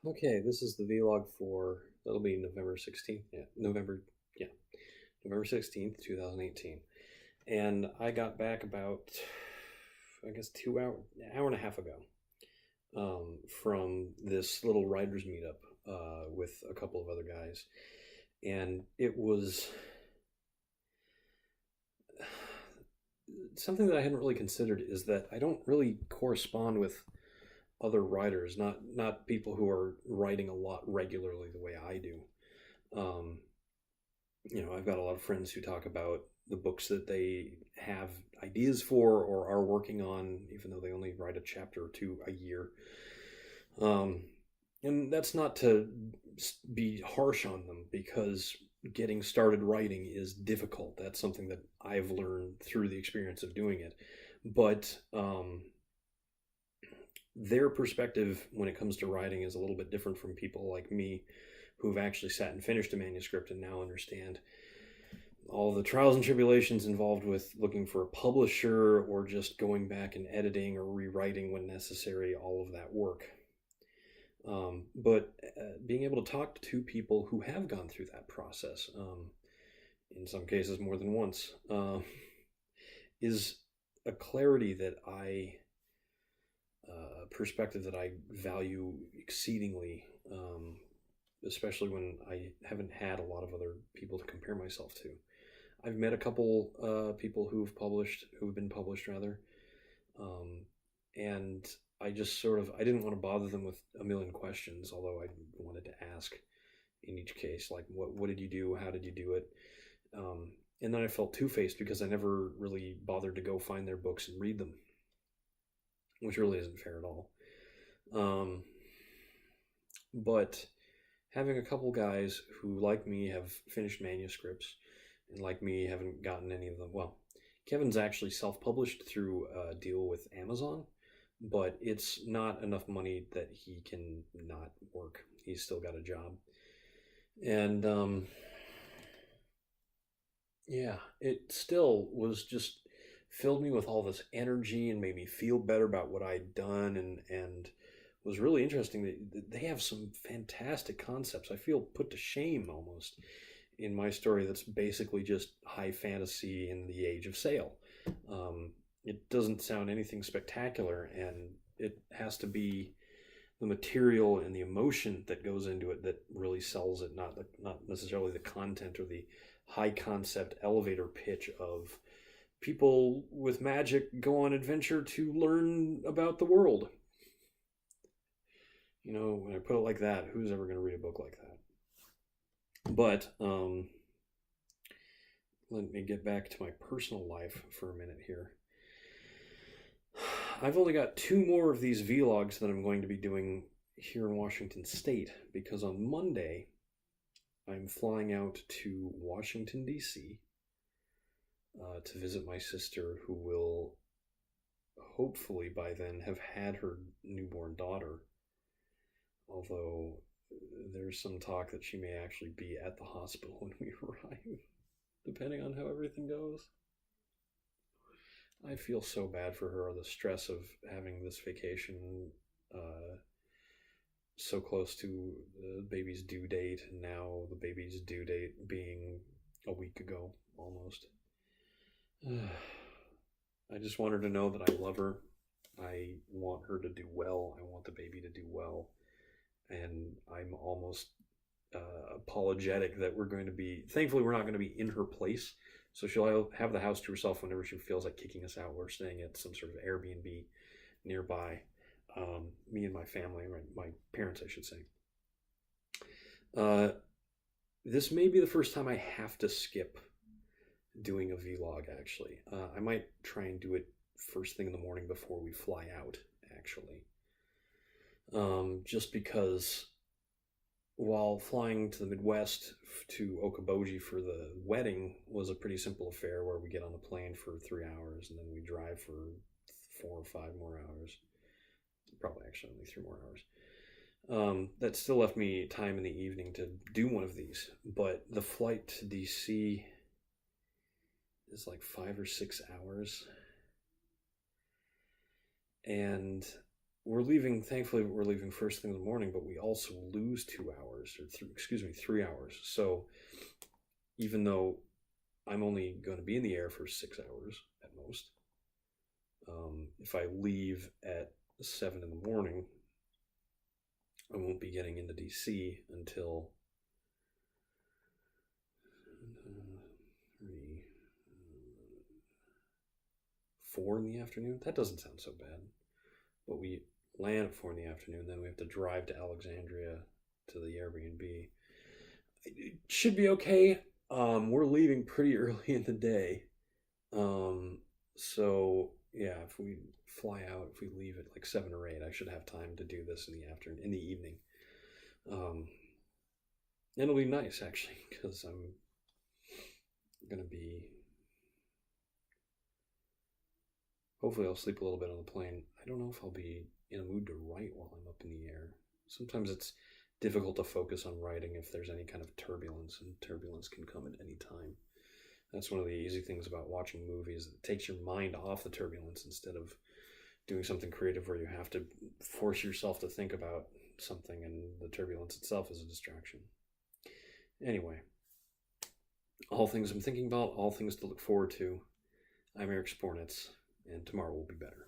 Okay, this is the vlog for that'll be November 16th. Yeah, November 16th, 2018. And I got back about I guess 2 hour and a half ago from this little writers meetup with a couple of other guys. And it was something that I hadn't really considered is that I don't really correspond with other writers, not people who are writing a lot regularly the way I do. Um, I've got a lot of friends who talk about the books that they have ideas for or are working on, even though they only write a chapter or two a year. Um, and that's not to be harsh on them because getting started writing is difficult. That's something that I've learned through the experience of doing it. But their perspective when it comes to writing is a little bit different from people like me who've actually sat and finished a manuscript and now understand all the trials and tribulations involved with looking for a publisher or just going back and editing or rewriting when necessary, all of that work. But being able to talk to people who have gone through that process, in some cases more than once, is a clarity that perspective that I value exceedingly, especially when I haven't had a lot of other people to compare myself to. I've met a couple people who've been published rather, and I just I didn't want to bother them with a million questions, although I wanted to ask in each case, like what did you do, how did you do it, and then I felt two-faced because I never really bothered to go find their books and read them, which really isn't fair at all. But having a couple guys who, like me, have finished manuscripts and like me haven't gotten any of them. Well, Kevin's actually self-published through a deal with Amazon, but it's not enough money that he can not work. He's still got a job. And yeah, it still was just filled me with all this energy and made me feel better about what I'd done and was really interesting that they have some fantastic concepts. I feel put to shame almost in my story that's basically just high fantasy in the age of sail. It doesn't sound anything spectacular, and it has to be the material and the emotion that goes into it that really sells it, not necessarily the content or the high concept elevator pitch of people with magic go on adventure to learn about the world. When I put it like that, who's ever going to read a book like that? But let me get back to my personal life for a minute here. I've only got two more of these vlogs that I'm going to be doing here in Washington State because on Monday I'm flying out to Washington, D.C. To visit my sister, who will hopefully by then have had her newborn daughter. Although there's some talk that she may actually be at the hospital when we arrive, depending on how everything goes. I feel so bad for her, the stress of having this vacation so close to the baby's due date, and now the baby's due date being a week ago almost. I just want her to know that I love her. I want her to do well. I want the baby to do well. And I'm almost apologetic that thankfully, we're not going to be in her place. So she'll have the house to herself whenever she feels like kicking us out. We're staying at some sort of Airbnb nearby. Me and my family, my parents, I should say. This may be the first time I have to skip doing a vlog, actually. I might try and do it first thing in the morning before we fly out, actually. Just because while flying to the Midwest to Okoboji for the wedding was a pretty simple affair where we get on the plane for 3 hours and then we drive for 4 or 5 more hours. Probably actually only 3 more hours. That still left me time in the evening to do one of these, but the flight to DC is like 5 or 6 hours. And we're leaving. Thankfully, we're leaving first thing in the morning, but we also lose 2 hours, or excuse me, 3 hours. So even though I'm only going to be in the air for 6 hours at most, if I leave at 7 in the morning, I won't be getting into DC until 3, 4 in the afternoon. That doesn't sound so bad. But we land at 4 in the afternoon, then we have to drive to Alexandria to the Airbnb. It should be okay. We're leaving pretty early in the day. So yeah, if we fly out, if we leave at like 7 or 8, I should have time to do this in the afternoon, in the evening. And it'll be nice actually, because I'm gonna be. Hopefully, I'll sleep a little bit on the plane. I don't know if I'll be in a mood to write while I'm up in the air. Sometimes it's difficult to focus on writing if there's any kind of turbulence, and turbulence can come at any time. That's one of the easy things about watching movies. It takes your mind off the turbulence instead of doing something creative where you have to force yourself to think about something, and the turbulence itself is a distraction. Anyway, all things I'm thinking about, all things to look forward to. I'm Eric Spornitz, and tomorrow will be better.